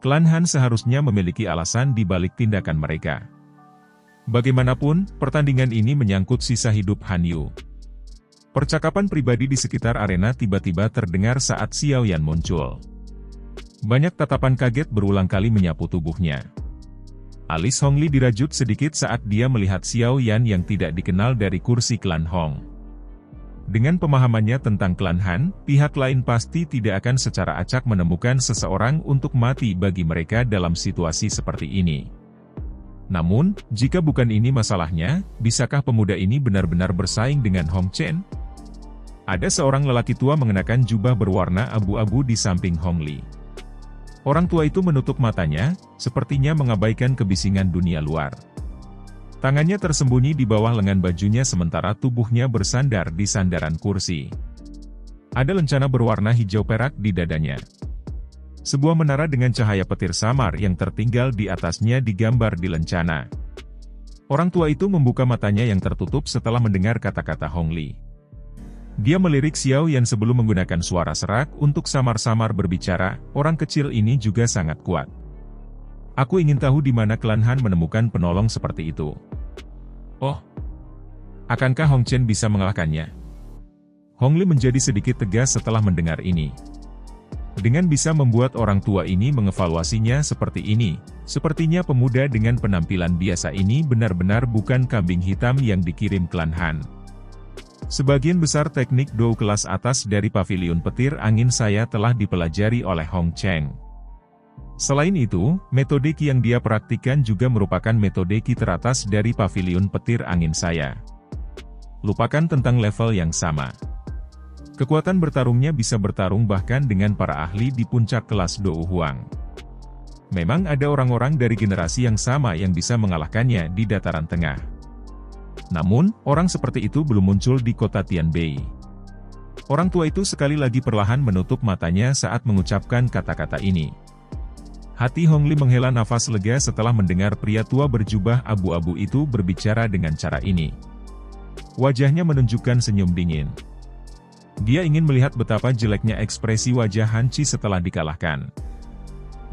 Klan Han seharusnya memiliki alasan di balik tindakan mereka. Bagaimanapun, pertandingan ini menyangkut sisa hidup Han Yu. Percakapan pribadi di sekitar arena tiba-tiba terdengar saat Xiao Yan muncul. Banyak tatapan kaget berulang kali menyapu tubuhnya. Alis Hong Li dirajut sedikit saat dia melihat Xiao Yan yang tidak dikenal dari kursi klan Hong. Dengan pemahamannya tentang klan Han, pihak lain pasti tidak akan secara acak menemukan seseorang untuk mati bagi mereka dalam situasi seperti ini. Namun, jika bukan ini masalahnya, bisakah pemuda ini benar-benar bersaing dengan Hong Chen? Ada seorang lelaki tua mengenakan jubah berwarna abu-abu di samping Hong Li. Orang tua itu menutup matanya, sepertinya mengabaikan kebisingan dunia luar. Tangannya tersembunyi di bawah lengan bajunya sementara tubuhnya bersandar di sandaran kursi. Ada lencana berwarna hijau perak di dadanya. Sebuah menara dengan cahaya petir samar yang tertinggal di atasnya digambar di lencana. Orang tua itu membuka matanya yang tertutup setelah mendengar kata-kata Hong Li. Dia melirik Xiao Yan sebelum menggunakan suara serak untuk samar-samar berbicara, orang kecil ini juga sangat kuat. Aku ingin tahu di mana klan Han menemukan penolong seperti itu. Oh, akankah Hong Chen bisa mengalahkannya? Hong Li menjadi sedikit tegas setelah mendengar ini. Dengan bisa membuat orang tua ini mengevaluasinya seperti ini, sepertinya pemuda dengan penampilan biasa ini benar-benar bukan kambing hitam yang dikirim klan Han. Sebagian besar teknik Dou kelas atas dari pavilion petir angin saya telah dipelajari oleh Hong Cheng. Selain itu, metode Qi yang dia praktikkan juga merupakan metode Qi teratas dari pavilion petir angin saya. Lupakan tentang level yang sama. Kekuatan bertarungnya bisa bertarung bahkan dengan para ahli di puncak kelas Dou Huang. Memang ada orang-orang dari generasi yang sama yang bisa mengalahkannya di dataran tengah. Namun, orang seperti itu belum muncul di kota Tianbei. Orang tua itu sekali lagi perlahan menutup matanya saat mengucapkan kata-kata ini. Hati Hong Li menghela nafas lega setelah mendengar pria tua berjubah abu-abu itu berbicara dengan cara ini. Wajahnya menunjukkan senyum dingin. Dia ingin melihat betapa jeleknya ekspresi wajah Han Qi setelah dikalahkan.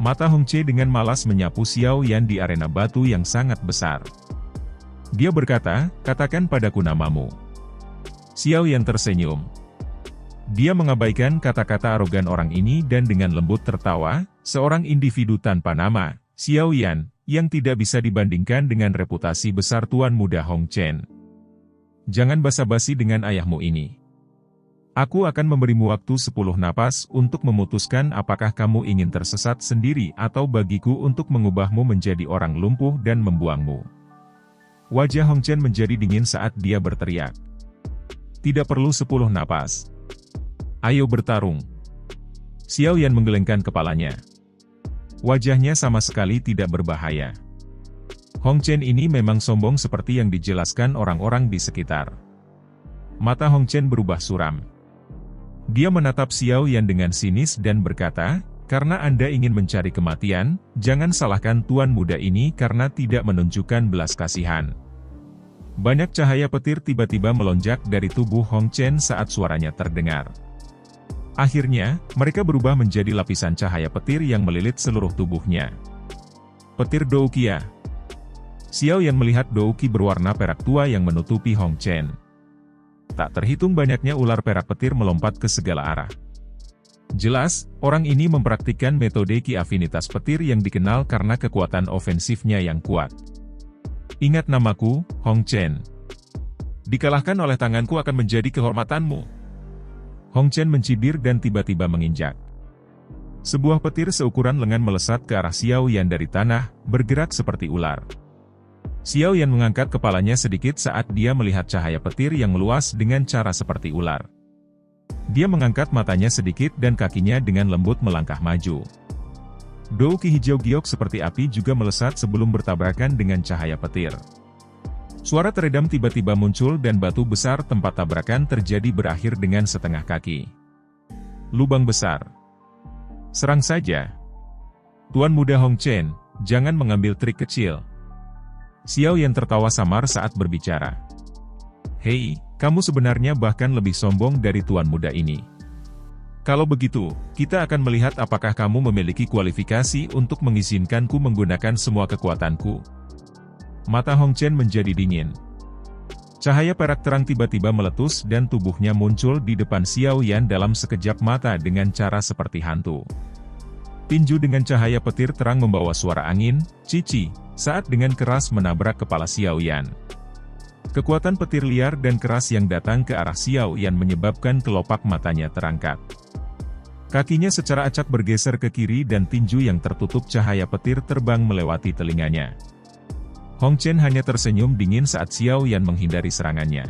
Mata Hong Che dengan malas menyapu Xiao Yan di arena batu yang sangat besar. Dia berkata, katakan padaku namamu. Xiao Yan tersenyum. Dia mengabaikan kata-kata arogan orang ini dan dengan lembut tertawa, seorang individu tanpa nama, Xiao Yan, yang tidak bisa dibandingkan dengan reputasi besar tuan muda Hong Chen. Jangan basa-basi dengan ayahmu ini. Aku akan memberimu waktu 10 napas untuk memutuskan apakah kamu ingin tersesat sendiri atau bagiku untuk mengubahmu menjadi orang lumpuh dan membuangmu. Wajah Hong Chen menjadi dingin saat dia berteriak. Tidak perlu 10 napas. Ayo bertarung. Xiao Yan menggelengkan kepalanya. Wajahnya sama sekali tidak berbahaya. Hong Chen ini memang sombong seperti yang dijelaskan orang-orang di sekitar. Mata Hong Chen berubah suram. Dia menatap Xiao Yan dengan sinis dan berkata, karena Anda ingin mencari kematian, jangan salahkan tuan muda ini karena tidak menunjukkan belas kasihan. Banyak cahaya petir tiba-tiba melonjak dari tubuh Hong Chen saat suaranya terdengar. Akhirnya, mereka berubah menjadi lapisan cahaya petir yang melilit seluruh tubuhnya. Petir Dou Qia. Xiao Yan melihat Dou Qi berwarna perak tua yang menutupi Hong Chen. Tak terhitung banyaknya ular perak petir melompat ke segala arah. Jelas, orang ini mempraktikkan metode Qi afinitas petir yang dikenal karena kekuatan ofensifnya yang kuat. Ingat namaku, Hong Chen. Dikalahkan oleh tanganku akan menjadi kehormatanmu. Hong Chen mencibir dan tiba-tiba menginjak. Sebuah petir seukuran lengan melesat ke arah Xiao Yan dari tanah, bergerak seperti ular. Xiao Yan mengangkat kepalanya sedikit saat dia melihat cahaya petir yang meluas dengan cara seperti ular. Dia mengangkat matanya sedikit dan kakinya dengan lembut melangkah maju. Dou Qi hijau giok seperti api juga melesat sebelum bertabrakan dengan cahaya petir. Suara teredam tiba-tiba muncul dan batu besar tempat tabrakan terjadi berakhir dengan setengah kaki. Lubang besar. Serang saja. Tuan muda Hong Chen, jangan mengambil trik kecil. Xiao Yan tertawa samar saat berbicara. Hei, kamu sebenarnya bahkan lebih sombong dari tuan muda ini. Kalau begitu, kita akan melihat apakah kamu memiliki kualifikasi untuk mengizinkanku menggunakan semua kekuatanku. Mata Hong Chen menjadi dingin. Cahaya perak terang tiba-tiba meletus dan tubuhnya muncul di depan Xiao Yan dalam sekejap mata dengan cara seperti hantu. Tinju dengan cahaya petir terang membawa suara angin, cici, saat dengan keras menabrak kepala Xiao Yan. Kekuatan petir liar dan keras yang datang ke arah Xiao Yan menyebabkan kelopak matanya terangkat. Kakinya secara acak bergeser ke kiri dan tinju yang tertutup cahaya petir terbang melewati telinganya. Hong Chen hanya tersenyum dingin saat Xiao Yan menghindari serangannya.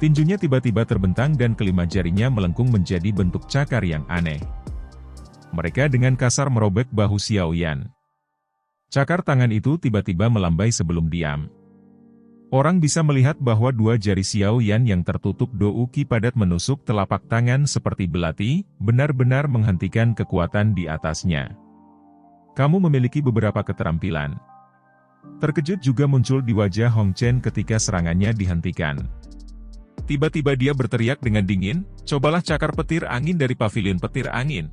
Tinjunya tiba-tiba terbentang dan kelima jarinya melengkung menjadi bentuk cakar yang aneh. Mereka dengan kasar merobek bahu Xiao Yan. Cakar tangan itu tiba-tiba melambai sebelum diam. Orang bisa melihat bahwa dua jari Xiao Yan yang tertutup douki padat menusuk telapak tangan seperti belati, benar-benar menghentikan kekuatan di atasnya. Kamu memiliki beberapa keterampilan. Terkejut juga muncul di wajah Hong Chen ketika serangannya dihentikan. Tiba-tiba dia berteriak dengan dingin, "Cobalah cakar petir angin dari pavilion petir angin."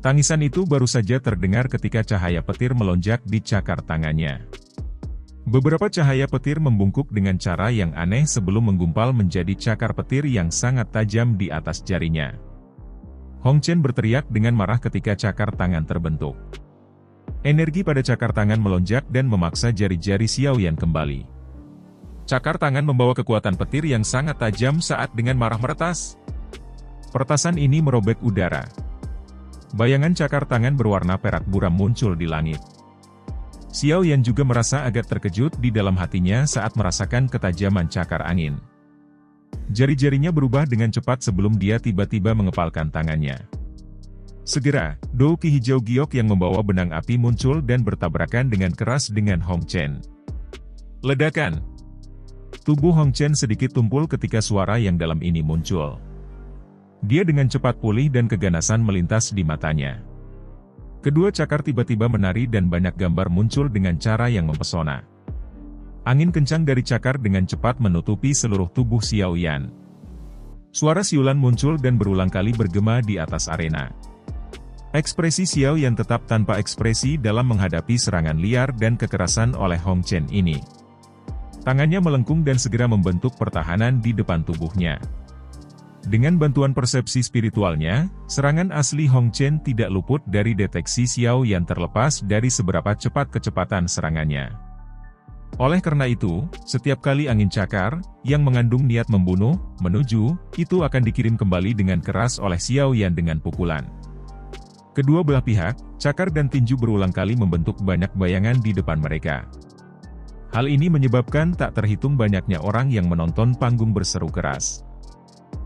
Tangisan itu baru saja terdengar ketika cahaya petir melonjak di cakar tangannya. Beberapa cahaya petir membungkuk dengan cara yang aneh sebelum menggumpal menjadi cakar petir yang sangat tajam di atas jarinya. Hong Chen berteriak dengan marah ketika cakar tangan terbentuk. Energi pada cakar tangan melonjak dan memaksa jari-jari Xiao Yan kembali. Cakar tangan membawa kekuatan petir yang sangat tajam saat dengan marah meretas. Peretasan ini merobek udara. Bayangan cakar tangan berwarna perak buram muncul di langit. Xiao Yan juga merasa agak terkejut di dalam hatinya saat merasakan ketajaman cakar angin. Jari-jarinya berubah dengan cepat sebelum dia tiba-tiba mengepalkan tangannya. Segera, douki hijau giok yang membawa benang api muncul dan bertabrakan dengan keras dengan Hong Chen. Ledakan! Tubuh Hong Chen sedikit tumpul ketika suara yang dalam ini muncul. Dia dengan cepat pulih dan keganasan melintas di matanya. Kedua cakar tiba-tiba menari dan banyak gambar muncul dengan cara yang mempesona. Angin kencang dari cakar dengan cepat menutupi seluruh tubuh Xiao Yan. Suara siulan muncul dan berulang kali bergema di atas arena. Ekspresi Xiao Yan tetap tanpa ekspresi dalam menghadapi serangan liar dan kekerasan oleh Hong Chen ini. Tangannya melengkung dan segera membentuk pertahanan di depan tubuhnya. Dengan bantuan persepsi spiritualnya, serangan asli Hong Chen tidak luput dari deteksi Xiao Yan terlepas dari seberapa cepat kecepatan serangannya. Oleh karena itu, setiap kali angin cakar, yang mengandung niat membunuh, menuju, itu akan dikirim kembali dengan keras oleh Xiao Yan dengan pukulan. Kedua belah pihak, cakar dan tinju berulang kali membentuk banyak bayangan di depan mereka. Hal ini menyebabkan tak terhitung banyaknya orang yang menonton panggung berseru keras.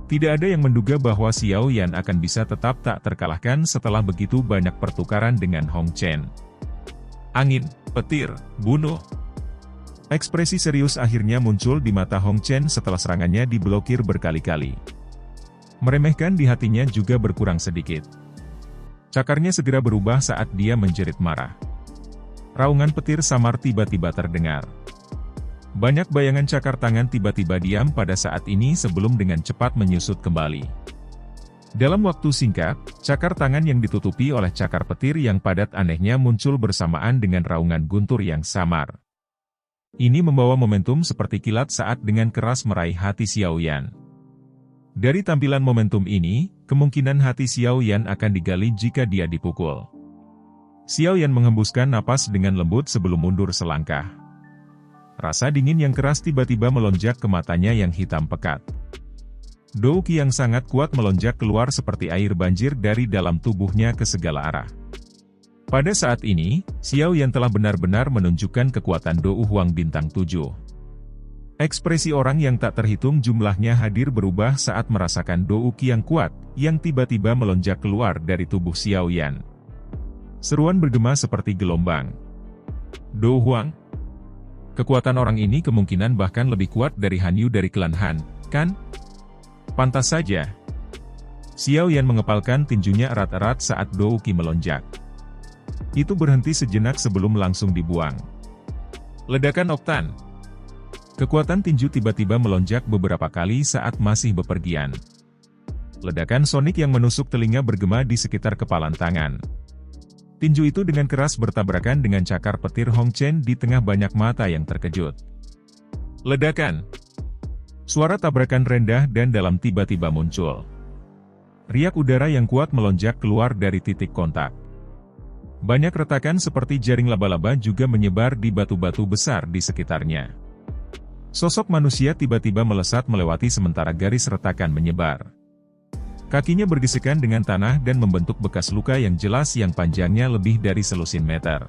Tidak ada yang menduga bahwa Xiao Yan akan bisa tetap tak terkalahkan setelah begitu banyak pertukaran dengan Hong Chen. Angin, petir, bunuh. Ekspresi serius akhirnya muncul di mata Hong Chen setelah serangannya diblokir berkali-kali. Meremehkan di hatinya juga berkurang sedikit. Cakarnya segera berubah saat dia menjerit marah. Raungan petir samar tiba-tiba terdengar. Banyak bayangan cakar tangan tiba-tiba diam pada saat ini sebelum dengan cepat menyusut kembali. Dalam waktu singkat, cakar tangan yang ditutupi oleh cakar petir yang padat anehnya muncul bersamaan dengan raungan guntur yang samar. Ini membawa momentum seperti kilat saat dengan keras meraih hati Xiao Yan. Dari tampilan momentum ini, kemungkinan hati Xiao Yan akan digali jika dia dipukul. Xiao Yan menghembuskan napas dengan lembut sebelum mundur selangkah. Rasa dingin yang keras tiba-tiba melonjak ke matanya yang hitam pekat. Douki yang sangat kuat melonjak keluar seperti air banjir dari dalam tubuhnya ke segala arah. Pada saat ini, Xiao Yan telah benar-benar menunjukkan kekuatan Dou Huang Bintang 7. Ekspresi orang yang tak terhitung jumlahnya hadir berubah saat merasakan douki yang kuat, yang tiba-tiba melonjak keluar dari tubuh Xiao Yan. Seruan bergema seperti gelombang. Dou Huang? Kekuatan orang ini kemungkinan bahkan lebih kuat dari Han Yu dari klan Han, kan? Pantas saja. Xiao Yan mengepalkan tinjunya erat-erat saat douki melonjak. Itu berhenti sejenak sebelum langsung dibuang. Ledakan oktan. Kekuatan tinju tiba-tiba melonjak beberapa kali saat masih bepergian. Ledakan sonik yang menusuk telinga bergema di sekitar kepalan tangan. Tinju itu dengan keras bertabrakan dengan cakar petir Hong Chen di tengah banyak mata yang terkejut. Ledakan. Suara tabrakan rendah dan dalam tiba-tiba muncul. Riak udara yang kuat melonjak keluar dari titik kontak. Banyak retakan seperti jaring laba-laba juga menyebar di batu-batu besar di sekitarnya. Sosok manusia tiba-tiba melesat melewati sementara garis retakan menyebar. Kakinya bergesekan dengan tanah dan membentuk bekas luka yang jelas yang panjangnya lebih dari selusin meter.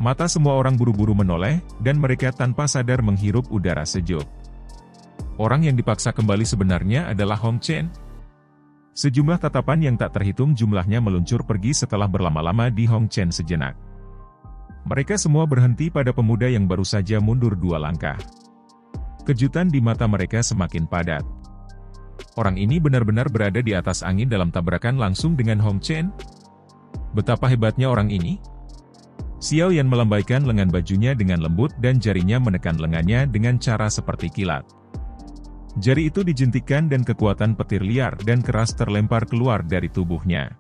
Mata semua orang buru-buru menoleh, dan mereka tanpa sadar menghirup udara sejuk. Orang yang dipaksa kembali sebenarnya adalah Hong Chen. Sejumlah tatapan yang tak terhitung jumlahnya meluncur pergi setelah berlama-lama di Hong Chen sejenak. Mereka semua berhenti pada pemuda yang baru saja mundur 2 langkah. Kejutan di mata mereka semakin padat. Orang ini benar-benar berada di atas angin dalam tabrakan langsung dengan Hong Chen? Betapa hebatnya orang ini? Xiao Yan melambaikan lengan bajunya dengan lembut dan jarinya menekan lengannya dengan cara seperti kilat. Jari itu dijentikkan dan kekuatan petir liar dan keras terlempar keluar dari tubuhnya.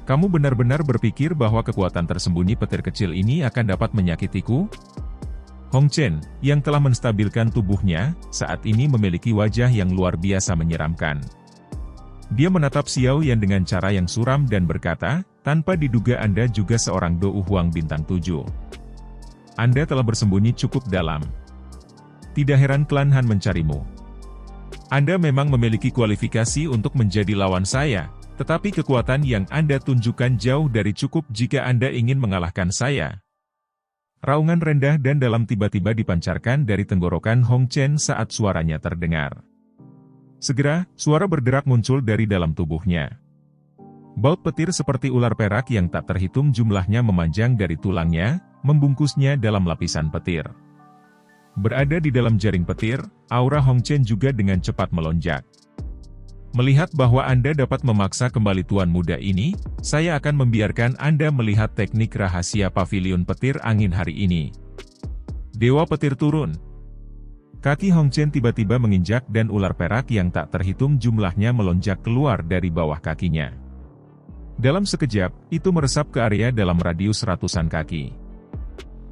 Kamu benar-benar berpikir bahwa kekuatan tersembunyi petir kecil ini akan dapat menyakitiku? Hong Chen, yang telah menstabilkan tubuhnya, saat ini memiliki wajah yang luar biasa menyeramkan. Dia menatap Xiao Yan dengan cara yang suram dan berkata, tanpa diduga Anda juga seorang Dou Huang bintang 7. Anda telah bersembunyi cukup dalam. Tidak heran klan Han mencarimu. Anda memang memiliki kualifikasi untuk menjadi lawan saya, tetapi kekuatan yang Anda tunjukkan jauh dari cukup jika Anda ingin mengalahkan saya. Raungan rendah dan dalam tiba-tiba dipancarkan dari tenggorokan Hong Chen saat suaranya terdengar. Segera, suara berderak muncul dari dalam tubuhnya. Baut petir seperti ular perak yang tak terhitung jumlahnya memanjang dari tulangnya, membungkusnya dalam lapisan petir. Berada di dalam jaring petir, aura Hong Chen juga dengan cepat melonjak. Melihat bahwa Anda dapat memaksa kembali tuan muda ini, saya akan membiarkan Anda melihat teknik rahasia pavilion petir angin hari ini. Dewa petir turun. Kaki Hong Chen tiba-tiba menginjak dan ular perak yang tak terhitung jumlahnya melonjak keluar dari bawah kakinya. Dalam sekejap, itu meresap ke area dalam radius ratusan kaki.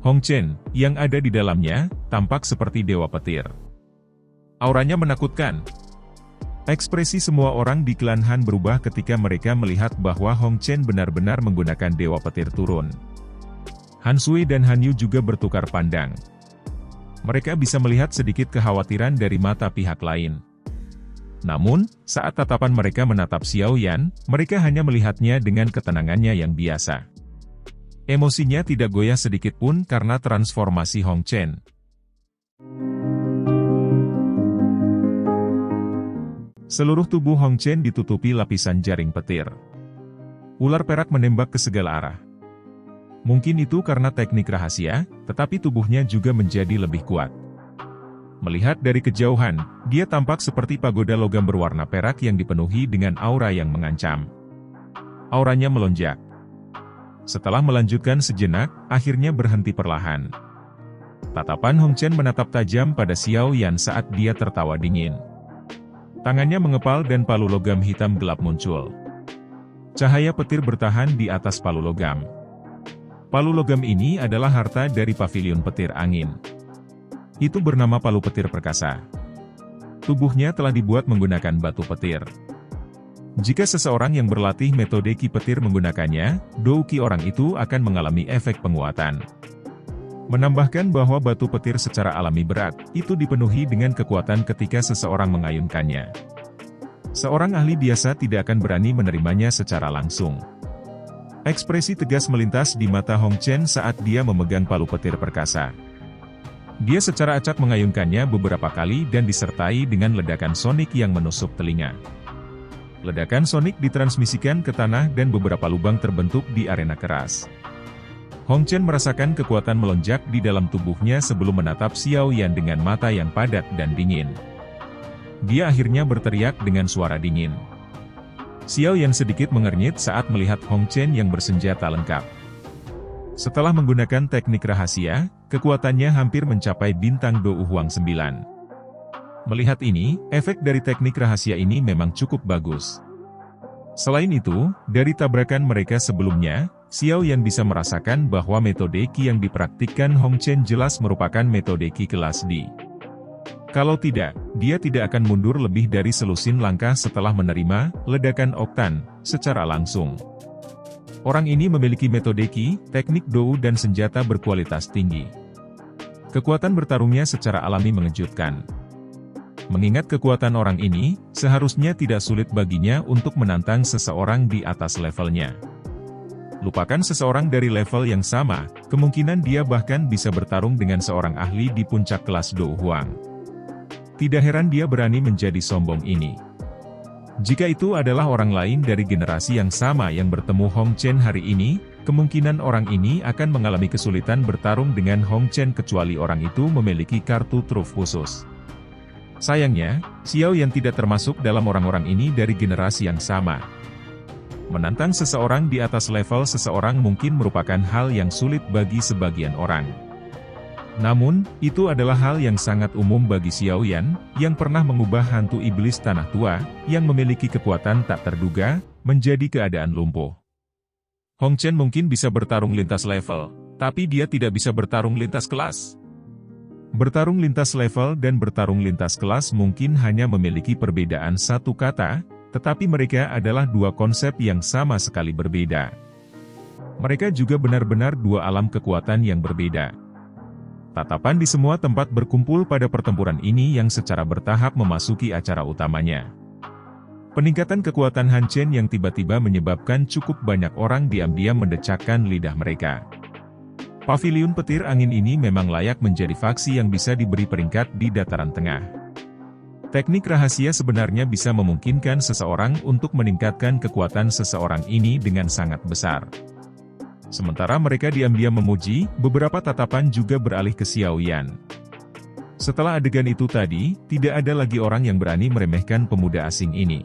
Hong Chen, yang ada di dalamnya, tampak seperti dewa petir. Auranya menakutkan. Ekspresi semua orang di klan Han berubah ketika mereka melihat bahwa Hong Chen benar-benar menggunakan dewa petir turun. Han Sui dan Han Yu juga bertukar pandang. Mereka bisa melihat sedikit kekhawatiran dari mata pihak lain. Namun, saat tatapan mereka menatap Xiao Yan, mereka hanya melihatnya dengan ketenangannya yang biasa. Emosinya tidak goyah sedikit pun karena transformasi Hong Chen. Seluruh tubuh Hong Chen ditutupi lapisan jaring petir. Ular perak menembak ke segala arah. Mungkin itu karena teknik rahasia, tetapi tubuhnya juga menjadi lebih kuat. Melihat dari kejauhan, dia tampak seperti pagoda logam berwarna perak yang dipenuhi dengan aura yang mengancam. Auranya melonjak. Setelah melanjutkan sejenak, akhirnya berhenti perlahan. Tatapan Hong Chen menatap tajam pada Xiao Yan saat dia tertawa dingin. Tangannya mengepal dan palu logam hitam gelap muncul. Cahaya petir bertahan di atas palu logam. Palu logam ini adalah harta dari pavilion petir angin. Itu bernama palu petir perkasa. Tubuhnya telah dibuat menggunakan batu petir. Jika seseorang yang berlatih metode ki petir menggunakannya, dou ki orang itu akan mengalami efek penguatan. Menambahkan bahwa batu petir secara alami berat, itu dipenuhi dengan kekuatan ketika seseorang mengayunkannya. Seorang ahli biasa tidak akan berani menerimanya secara langsung. Ekspresi tegas melintas di mata Hong Chen saat dia memegang palu petir perkasa. Dia secara acak mengayunkannya beberapa kali dan disertai dengan ledakan sonik yang menusuk telinga. Ledakan sonik ditransmisikan ke tanah dan beberapa lubang terbentuk di arena keras. Hong Chen merasakan kekuatan melonjak di dalam tubuhnya sebelum menatap Xiao Yan dengan mata yang padat dan dingin. Dia akhirnya berteriak dengan suara dingin. Xiao Yan sedikit mengernyit saat melihat Hong Chen yang bersenjata lengkap. Setelah menggunakan teknik rahasia, kekuatannya hampir mencapai bintang Dou Huang 9. Melihat ini, efek dari teknik rahasia ini memang cukup bagus. Selain itu, dari tabrakan mereka sebelumnya, Xiao Yan bisa merasakan bahwa metode Qi yang dipraktikkan Hong Chen jelas merupakan metode Qi kelas D. Kalau tidak, dia tidak akan mundur lebih dari selusin langkah setelah menerima ledakan oktan secara langsung. Orang ini memiliki metode Qi, teknik Dou dan senjata berkualitas tinggi. Kekuatan bertarungnya secara alami mengejutkan. Mengingat kekuatan orang ini, seharusnya tidak sulit baginya untuk menantang seseorang di atas levelnya. Lupakan seseorang dari level yang sama, kemungkinan dia bahkan bisa bertarung dengan seorang ahli di puncak kelas Dou Huang. Tidak heran dia berani menjadi sombong ini. Jika itu adalah orang lain dari generasi yang sama yang bertemu Hong Chen hari ini, kemungkinan orang ini akan mengalami kesulitan bertarung dengan Hong Chen kecuali orang itu memiliki kartu truf khusus. Sayangnya, Xiao Yan tidak termasuk dalam orang-orang ini dari generasi yang sama. Menantang seseorang di atas level seseorang mungkin merupakan hal yang sulit bagi sebagian orang. Namun, itu adalah hal yang sangat umum bagi Xiao Yan, yang pernah mengubah hantu iblis tanah tua, yang memiliki kekuatan tak terduga, menjadi keadaan lumpuh. Hong Chen mungkin bisa bertarung lintas level, tapi dia tidak bisa bertarung lintas kelas. Bertarung lintas level dan bertarung lintas kelas mungkin hanya memiliki perbedaan satu kata, tetapi mereka adalah dua konsep yang sama sekali berbeda. Mereka juga benar-benar dua alam kekuatan yang berbeda. Tatapan di semua tempat berkumpul pada pertempuran ini yang secara bertahap memasuki acara utamanya. Peningkatan kekuatan Han Chen yang tiba-tiba menyebabkan cukup banyak orang diam-diam mendecakkan lidah mereka. Paviliun petir angin ini memang layak menjadi faksi yang bisa diberi peringkat di dataran tengah. Teknik rahasia sebenarnya bisa memungkinkan seseorang untuk meningkatkan kekuatan seseorang ini dengan sangat besar. Sementara mereka diam-diam memuji, beberapa tatapan juga beralih ke Xiao Yan. Setelah adegan itu tadi, tidak ada lagi orang yang berani meremehkan pemuda asing ini.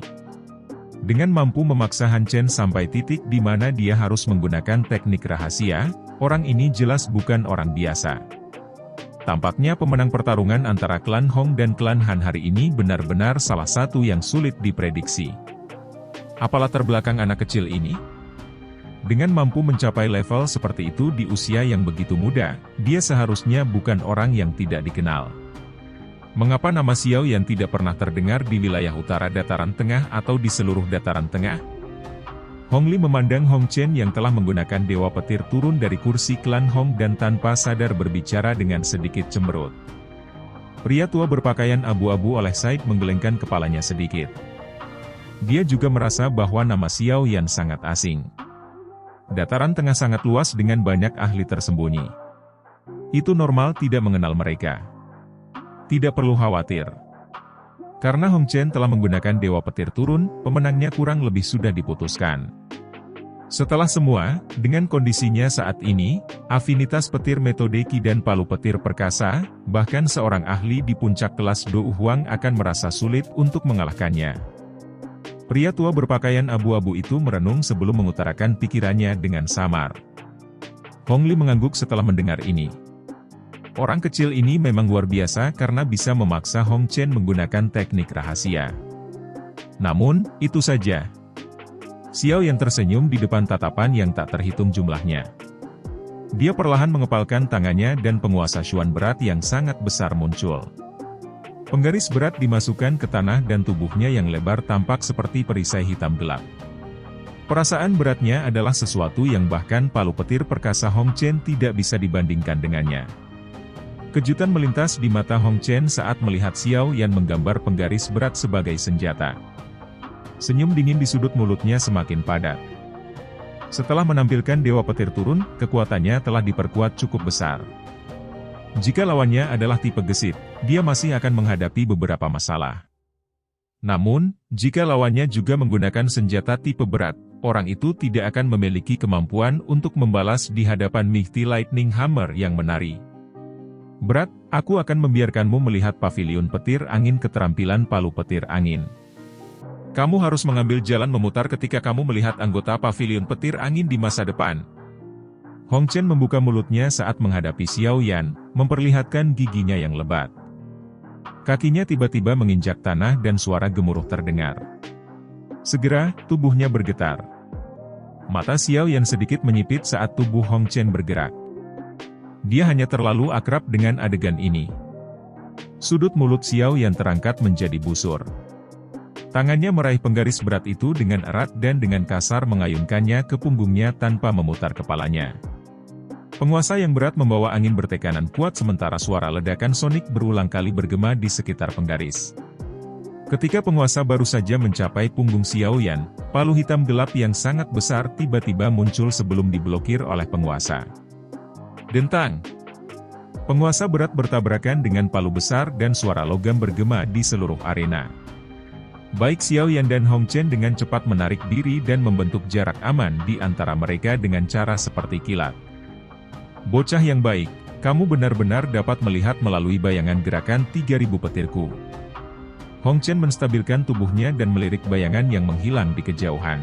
Dengan mampu memaksa Han Chen sampai titik di mana dia harus menggunakan teknik rahasia, orang ini jelas bukan orang biasa. Tampaknya pemenang pertarungan antara klan Hong dan klan Han hari ini benar-benar salah satu yang sulit diprediksi. Apa latar belakang anak kecil ini? Dengan mampu mencapai level seperti itu di usia yang begitu muda, dia seharusnya bukan orang yang tidak dikenal. Mengapa nama Xiao Yan tidak pernah terdengar di wilayah utara dataran tengah atau di seluruh dataran tengah? Hong Li memandang Hong Chen yang telah menggunakan Dewa Petir turun dari kursi klan Hong dan tanpa sadar berbicara dengan sedikit cemberut. Pria tua berpakaian abu-abu oleh Said menggelengkan kepalanya sedikit. Dia juga merasa bahwa nama Xiao Yan sangat asing. Dataran tengah sangat luas dengan banyak ahli tersembunyi. Itu normal tidak mengenal mereka. Tidak perlu khawatir. Karena Hong Chen telah menggunakan Dewa Petir turun, pemenangnya kurang lebih sudah diputuskan. Setelah semua, dengan kondisinya saat ini, afinitas petir metode Qi dan palu petir perkasa, bahkan seorang ahli di puncak kelas Dou Huang akan merasa sulit untuk mengalahkannya. Pria tua berpakaian abu-abu itu merenung sebelum mengutarakan pikirannya dengan samar. Hong Li mengangguk setelah mendengar ini. Orang kecil ini memang luar biasa karena bisa memaksa Hong Chen menggunakan teknik rahasia. Namun, itu saja. Xiao Yan tersenyum di depan tatapan yang tak terhitung jumlahnya. Dia perlahan mengepalkan tangannya dan penguasa Xuan berat yang sangat besar muncul. Penggaris berat dimasukkan ke tanah dan tubuhnya yang lebar tampak seperti perisai hitam gelap. Perasaan beratnya adalah sesuatu yang bahkan palu petir perkasa Hong Chen tidak bisa dibandingkan dengannya. Kejutan melintas di mata Hong Chen saat melihat Xiao Yan menggambar penggaris berat sebagai senjata. Senyum dingin di sudut mulutnya semakin padat. Setelah menampilkan Dewa Petir turun, kekuatannya telah diperkuat cukup besar. Jika lawannya adalah tipe gesit, dia masih akan menghadapi beberapa masalah. Namun, jika lawannya juga menggunakan senjata tipe berat, orang itu tidak akan memiliki kemampuan untuk membalas di hadapan Mighty Lightning Hammer yang menari. Berat, aku akan membiarkanmu melihat paviliun petir angin keterampilan palu petir angin. Kamu harus mengambil jalan memutar ketika kamu melihat anggota paviliun petir angin di masa depan. Hong Chen membuka mulutnya saat menghadapi Xiao Yan, memperlihatkan giginya yang lebat. Kakinya tiba-tiba menginjak tanah dan suara gemuruh terdengar. Segera, tubuhnya bergetar. Mata Xiao Yan sedikit menyipit saat tubuh Hong Chen bergerak. Dia hanya terlalu akrab dengan adegan ini. Sudut mulut Xiao Yan terangkat menjadi busur. Tangannya meraih penggaris berat itu dengan erat dan dengan kasar mengayunkannya ke punggungnya tanpa memutar kepalanya. Penguasa yang berat membawa angin bertekanan kuat sementara suara ledakan sonik berulang kali bergema di sekitar penggaris. Ketika penguasa baru saja mencapai punggung Xiao Yan, palu hitam gelap yang sangat besar tiba-tiba muncul sebelum diblokir oleh penguasa. Dentang! Penguasa berat bertabrakan dengan palu besar dan suara logam bergema di seluruh arena. Baik Xiao Yan dan Hong Chen dengan cepat menarik diri dan membentuk jarak aman di antara mereka dengan cara seperti kilat. Bocah yang baik, kamu benar-benar dapat melihat melalui bayangan gerakan 3000 petirku. Hong Chen menstabilkan tubuhnya dan melirik bayangan yang menghilang di kejauhan.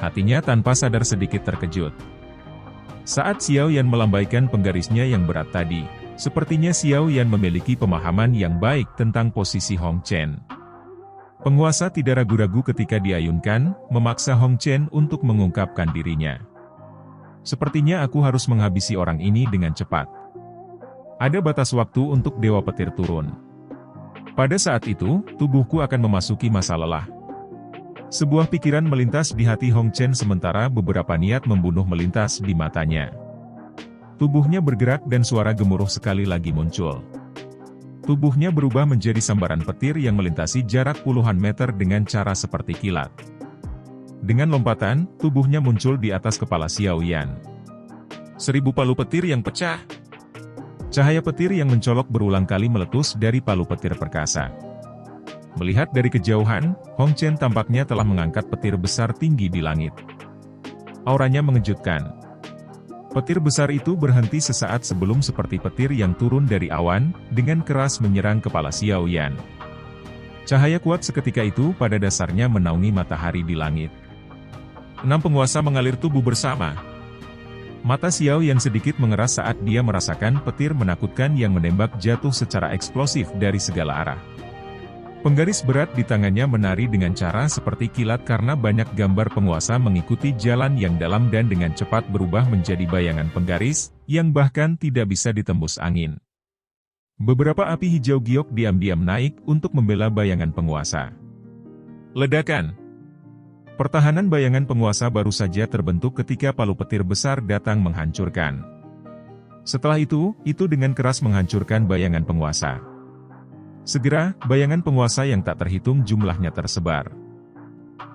Hatinya tanpa sadar sedikit terkejut. Saat Xiao Yan melambaikan penggarisnya yang berat tadi, sepertinya Xiao Yan memiliki pemahaman yang baik tentang posisi Hong Chen. Penguasa tidak ragu-ragu ketika diayunkan, memaksa Hong Chen untuk mengungkapkan dirinya. Sepertinya aku harus menghabisi orang ini dengan cepat. Ada batas waktu untuk Dewa Petir turun. Pada saat itu, tubuhku akan memasuki masa lelah. Sebuah pikiran melintas di hati Hong Chen sementara beberapa niat membunuh melintas di matanya. Tubuhnya bergerak dan suara gemuruh sekali lagi muncul. Tubuhnya berubah menjadi sambaran petir yang melintasi jarak puluhan meter dengan cara seperti kilat. Dengan lompatan, tubuhnya muncul di atas kepala Xiao Yan. 1000 palu petir yang pecah. Cahaya petir yang mencolok berulang kali meletus dari palu petir perkasa. Melihat dari kejauhan, Hong Chen tampaknya telah mengangkat petir besar tinggi di langit. Auranya mengejutkan. Petir besar itu berhenti sesaat sebelum seperti petir yang turun dari awan, dengan keras menyerang kepala Xiao Yan. Cahaya kuat seketika itu pada dasarnya menaungi matahari di langit. 6 penguasa mengalir tubuh bersama. Mata Xiao Yan sedikit mengeras saat dia merasakan petir menakutkan yang menembak jatuh secara eksplosif dari segala arah. Penggaris berat di tangannya menari dengan cara seperti kilat karena banyak gambar penguasa mengikuti jalan yang dalam dan dengan cepat berubah menjadi bayangan penggaris, yang bahkan tidak bisa ditembus angin. Beberapa api hijau giok diam-diam naik untuk membela bayangan penguasa. Ledakan! Pertahanan bayangan penguasa baru saja terbentuk ketika palu petir besar datang menghancurkan. Setelah itu dengan keras menghancurkan bayangan penguasa. Segera, bayangan penguasa yang tak terhitung jumlahnya tersebar.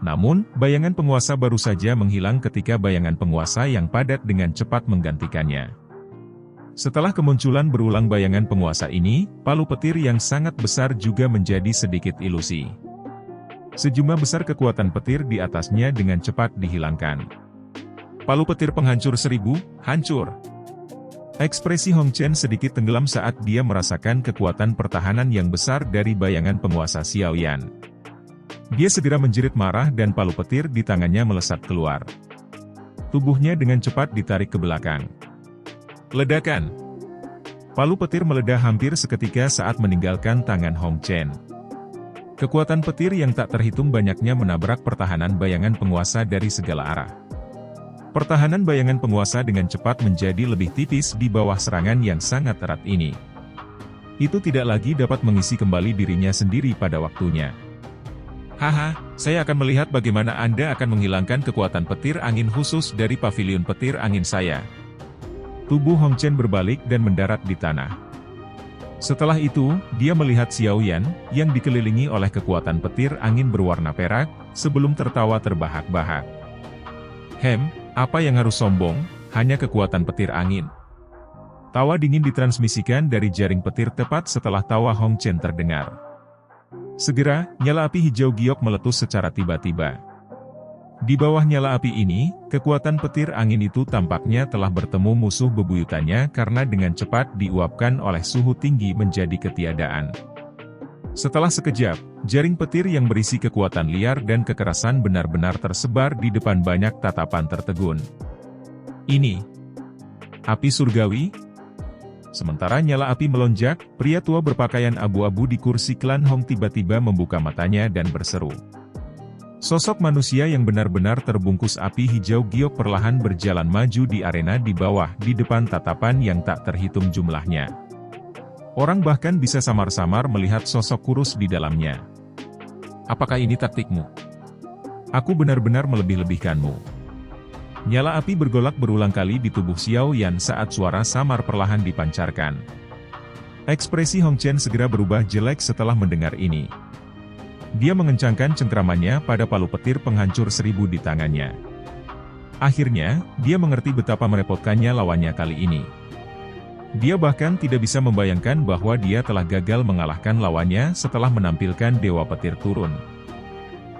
Namun, bayangan penguasa baru saja menghilang ketika bayangan penguasa yang padat dengan cepat menggantikannya. Setelah kemunculan berulang bayangan penguasa ini, palu petir yang sangat besar juga menjadi sedikit ilusi. Sejumlah besar kekuatan petir di atasnya dengan cepat dihilangkan. Palu petir penghancur 1000, hancur. Ekspresi Hong Chen sedikit tenggelam saat dia merasakan kekuatan pertahanan yang besar dari bayangan penguasa Xiao Yan. Dia segera menjerit marah dan palu petir di tangannya melesat keluar. Tubuhnya dengan cepat ditarik ke belakang. Ledakan! Palu petir meledak hampir seketika saat meninggalkan tangan Hong Chen. Kekuatan petir yang tak terhitung banyaknya menabrak pertahanan bayangan penguasa dari segala arah. Pertahanan bayangan penguasa dengan cepat menjadi lebih tipis di bawah serangan yang sangat erat ini. Itu tidak lagi dapat mengisi kembali dirinya sendiri pada waktunya. Haha, saya akan melihat bagaimana Anda akan menghilangkan kekuatan petir angin khusus dari pavilion petir angin saya. Tubuh Hong Chen berbalik dan mendarat di tanah. Setelah itu, dia melihat Xiao Yan, yang dikelilingi oleh kekuatan petir angin berwarna perak, sebelum tertawa terbahak-bahak. Apa yang harus sombong, hanya kekuatan petir angin. Tawa dingin ditransmisikan dari jaring petir tepat setelah tawa Hong Chen terdengar. Segera, nyala api hijau giok meletus secara tiba-tiba. Di bawah nyala api ini, kekuatan petir angin itu tampaknya telah bertemu musuh bebuyutannya karena dengan cepat diuapkan oleh suhu tinggi menjadi ketiadaan. Setelah sekejap, jaring petir yang berisi kekuatan liar dan kekerasan benar-benar tersebar di depan banyak tatapan tertegun. Ini api surgawi? Sementara nyala api melonjak, pria tua berpakaian abu-abu di kursi klan Hong tiba-tiba membuka matanya dan berseru. Sosok manusia yang benar-benar terbungkus api hijau giok perlahan berjalan maju di arena di bawah di depan tatapan yang tak terhitung jumlahnya. Orang bahkan bisa samar-samar melihat sosok kurus di dalamnya. Apakah ini taktikmu? Aku benar-benar melebih-lebihkanmu. Nyala api bergolak berulang kali di tubuh Xiao Yan saat suara samar perlahan dipancarkan. Ekspresi Hong Chen segera berubah jelek setelah mendengar ini. Dia mengencangkan cengkramannya pada palu petir penghancur 1000 di tangannya. Akhirnya, dia mengerti betapa merepotkannya lawannya kali ini. Dia bahkan tidak bisa membayangkan bahwa dia telah gagal mengalahkan lawannya setelah menampilkan Dewa Petir turun.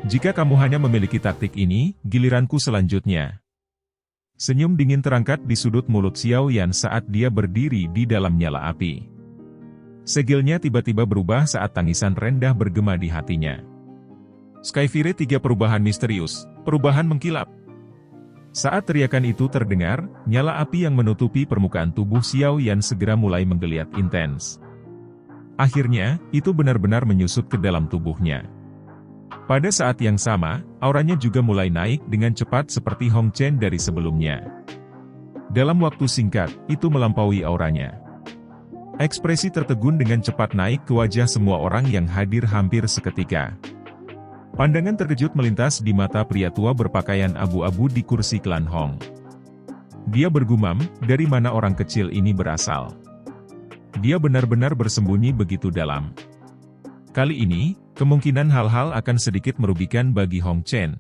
Jika kamu hanya memiliki taktik ini, giliranku selanjutnya. Senyum dingin terangkat di sudut mulut Xiao Yan saat dia berdiri di dalam nyala api. Segilnya tiba-tiba berubah saat tangisan rendah bergema di hatinya. Skyfire 3 perubahan misterius, perubahan mengkilap. Saat teriakan itu terdengar, nyala api yang menutupi permukaan tubuh Xiao Yan segera mulai menggeliat intens. Akhirnya, itu benar-benar menyusut ke dalam tubuhnya. Pada saat yang sama, auranya juga mulai naik dengan cepat seperti Hong Chen dari sebelumnya. Dalam waktu singkat, itu melampaui auranya. Ekspresi tertegun dengan cepat naik ke wajah semua orang yang hadir hampir seketika. Pandangan terkejut melintas di mata pria tua berpakaian abu-abu di kursi klan Hong. Dia bergumam, dari mana orang kecil ini berasal? Dia benar-benar bersembunyi begitu dalam. Kali ini, kemungkinan hal-hal akan sedikit merugikan bagi Hong Chen,